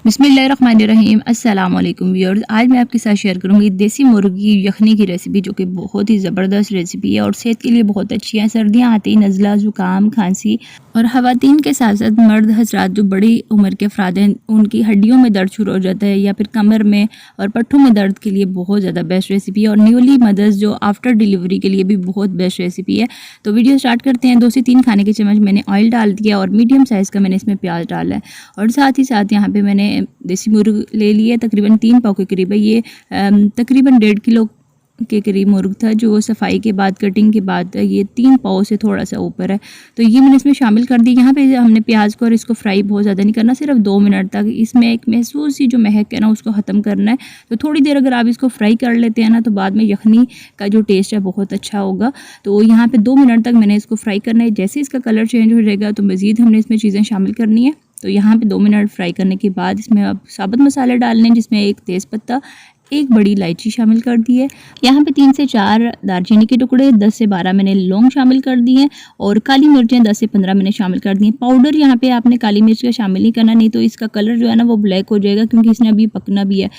बिस्मिल्लाहिर्रहमानिर्रहीम। अस्सलाम वालेकुम व्यूअर्स। आज मैं आपके साथ शेयर करूंगी देसी मुर्गी यखनी की रेसिपी, जो कि बहुत ही ज़बरदस्त रेसिपी है और सेहत के लिए बहुत अच्छी है। सर्दियां आती ही नज़ला, ज़ुकाम, खांसी और ख़वातीन के साथ साथ मर्द हजरात जो बड़ी उम्र के अफराद हैं, उनकी हड्डियों में दर्द शुरू हो जाता है या फिर कमर में और पट्ठों में दर्द के लिए बहुत ज़्यादा बेस्ट रेसिपी है। और न्यूली मदर्स जो आफ्टर डिलीवरी के लिए भी बहुत बेस्ट रेसिपी है। तो वीडियो स्टार्ट करते हैं। 2 से 3 खाने के चम्मच मैंने ऑयल डाल दिया और मीडियम साइज़ का मैंने इसमें प्याज डाला है। और साथ ही साथ यहाँ पे मैंने देसी मुर्ग ले लिए, तकरीबन 3 पाव के करीब है ये। तकरीबन 1.5 किलो के करीब मुर्ग था, जो सफाई के बाद कटिंग के बाद ये 3 पाव से थोड़ा सा ऊपर है। तो ये मैंने इसमें शामिल कर दी। यहाँ पे हमने प्याज को और इसको फ्राई बहुत ज़्यादा नहीं करना, सिर्फ 2 मिनट तक इसमें एक महसूस सी जो महक है ना उसको ख़त्म करना है। तो थोड़ी देर अगर आप इसको फ्राई कर लेते हैं ना, तो बाद में यखनी का जो टेस्ट है बहुत अच्छा होगा। तो यहाँ पर 2 मिनट तक मैंने इसको फ्राई करना है। जैसे इसका कलर चेंज हो जाएगा तो मज़ीद हमने इसमें चीज़ें शामिल करनी है। तो यहाँ पे 2 मिनट फ्राई करने के बाद इसमें अब साबुत मसाले डालने हैं, जिसमें 1 तेज़पत्ता, 1 बड़ी इलायची शामिल कर दी है। यहाँ पे 3 से 4 दालचीनी के टुकड़े, 10 से 12 मैंने लौंग शामिल कर दिए हैं और काली मिर्चें 10 से 15 मैंने शामिल कर दी हैं। पाउडर यहाँ पे आपने काली मिर्च का शामिल नहीं करना, नहीं तो इसका कलर जो है ना वो ब्लैक हो जाएगा, क्योंकि इसने अभी पकना भी है।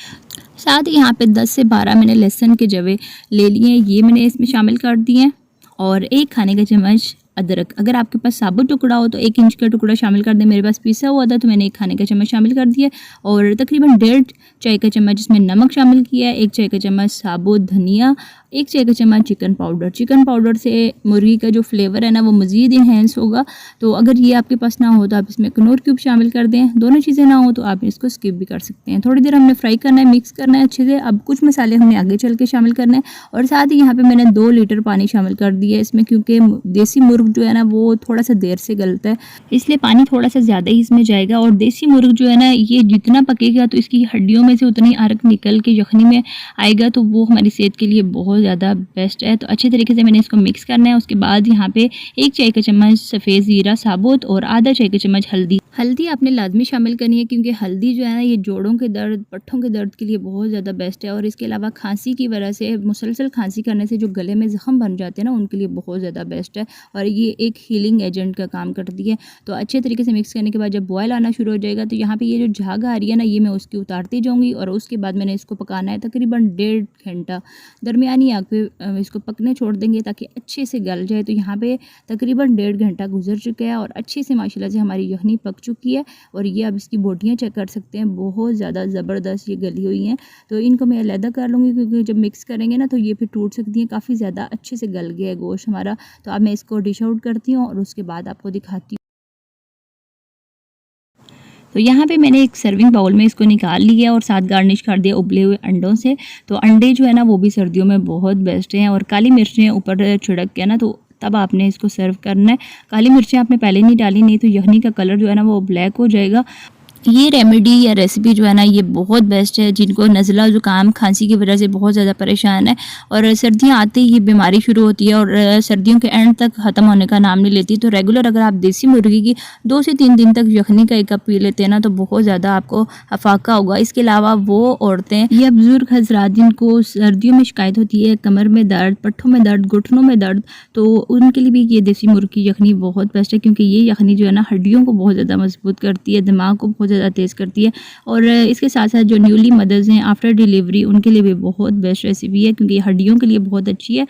साथ ही यहाँ पे 10 से 12 मैंने लहसुन के जवे ले लिए, ये मैंने इसमें शामिल कर दिए हैं। और 1 खाने का चम्मच अदरक, अगर आपके पास साबुत टुकड़ा हो तो 1 इंच का टुकड़ा शामिल कर दें। मेरे पास पिसा हुआ था तो मैंने 1 खाने का चम्मच शामिल कर दिया। और तकरीबन 1.5 चाय का चम्मच इसमें नमक शामिल किया है, 1 चाय का चम्मच साबुत धनिया, 1 चाय का चम्मच चिकन पाउडर। चिकन पाउडर से मुर्गी का जो फ्लेवर है ना वो मज़ीद इन्हेंस होगा। तो अगर ये आपके पास ना हो तो आप इसमें कनौर क्यूब शामिल कर दें। दोनों चीज़ें ना हो तो आप इसको स्किप भी कर सकते हैं। थोड़ी देर हमने फ्राई करना है, मिक्स करना है अच्छे से। अब कुछ मसाले हमने आगे चल के शामिल करने हैं। और साथ ही यहाँ पर मैंने 2 लीटर पानी शामिल कर दिया है इसमें, क्योंकि देसी मुर्ग जो है ना वो थोड़ा सा देर से गलता है, इसलिए पानी थोड़ा सा ज़्यादा ही इसमें जाएगा। और देसी मुर्ग जो है ना ये जितना पकेगा तो इसकी हड्डियों में से उतनी अरक निकल के यखनी में आएगा, तो वो हमारी सेहत के लिए बहुत ज़्यादा बेस्ट है। तो अच्छे तरीके से मैंने इसको मिक्स करना है। उसके बाद यहाँ पे 1 चाय का चम्मच सफ़ेद ज़ीरा साबुत और आधा चाय का चम्मच हल्दी आपने लाजमी शामिल करनी है, क्योंकि हल्दी जो है ना ये जोड़ों के दर्द, पट्ठों के दर्द के लिए बहुत ज़्यादा बेस्ट है। और इसके अलावा खांसी की वजह से, मुसलसल खांसी करने से जो गले में ज़ख्म बन जाते हैं ना, उनके लिए बहुत ज़्यादा बेस्ट है। और ये एक हीलिंग एजेंट का काम करती है। तो अच्छे तरीके से मिक्स करने के बाद जब बॉयल आना शुरू हो जाएगा तो यहाँ पे ये जो झाग आ रही है ना, ये मैं उसकी उतारती जाऊँगी। और उसके बाद मैंने इसको पकाना है तकरीबन 1.5 घंटा। दरमियानी आग पे इसको पकने छोड़ देंगे ताकि अच्छे से गल जाए। तो यहाँ पे तकरीबन 1.5 घंटा गुजर चुका है और अच्छे से माशाल्लाह से हमारी यखनी पक चुकी है। और ये अब इसकी बोटियाँ चेक कर सकते हैं, बहुत ज़्यादा ज़बरदस्त ये गली हुई हैं। तो इनको मैं अलहदा कर लूँगी, क्योंकि जब मिक्स करेंगे ना तो ये फिर टूट सकती हैं। काफ़ी ज़्यादा अच्छे से गल गया है गोश्त हमारा। तो अब मैं इसको डिश आउट करती हूँ और उसके बाद आपको दिखाती हूँ। तो यहाँ पे मैंने एक सर्विंग बाउल में इसको निकाल लिया और साथ गार्निश कर दिया उबले हुए अंडों से। तो अंडे जो है ना वो भी सर्दियों में बहुत बेस्ट हैं। और काली मिर्चें ऊपर छिड़क के ना, तो तब आपने इसको सर्व करना है। काली मिर्चें आपने पहले नहीं डाली, नहीं तो यखनी का कलर जो है ना वो ब्लैक हो जाएगा। ये रेमेडी या रेसिपी जो है ना ये बहुत बेस्ट है जिनको नज़ला, ज़ुकाम, खांसी की वजह से बहुत ज़्यादा परेशान है और सर्दियाँ आते ही ये बीमारी शुरू होती है और सर्दियों के एंड तक ख़त्म होने का नाम नहीं लेती। तो रेगुलर अगर आप देसी मुर्गी की 2 से 3 दिन तक यखनी का 1 कप पी लेते हैं ना, तो बहुत ज़्यादा आपको अफाका होगा। इसके अलावा वो औरतें या बुज़ुर्ग हज़रात जिनको सर्दियों में शिकायत होती है कमर में दर्द, पट्ठों में दर्द, घुटनों में दर्द, तो उनके लिए भी ये देसी मुर्गी यखनी बहुत बेस्ट है, क्योंकि ये यखनी जो है ना हड्डियों को बहुत ज़्यादा मजबूत करती है, दिमाग को बहुत ज़्यादा तेज़ करती है। और इसके साथ साथ जो न्यूली मदर्स हैं आफ्टर डिलीवरी, उनके लिए भी बहुत बेस्ट रेसिपी है, क्योंकि हड्डियों के लिए बहुत अच्छी है।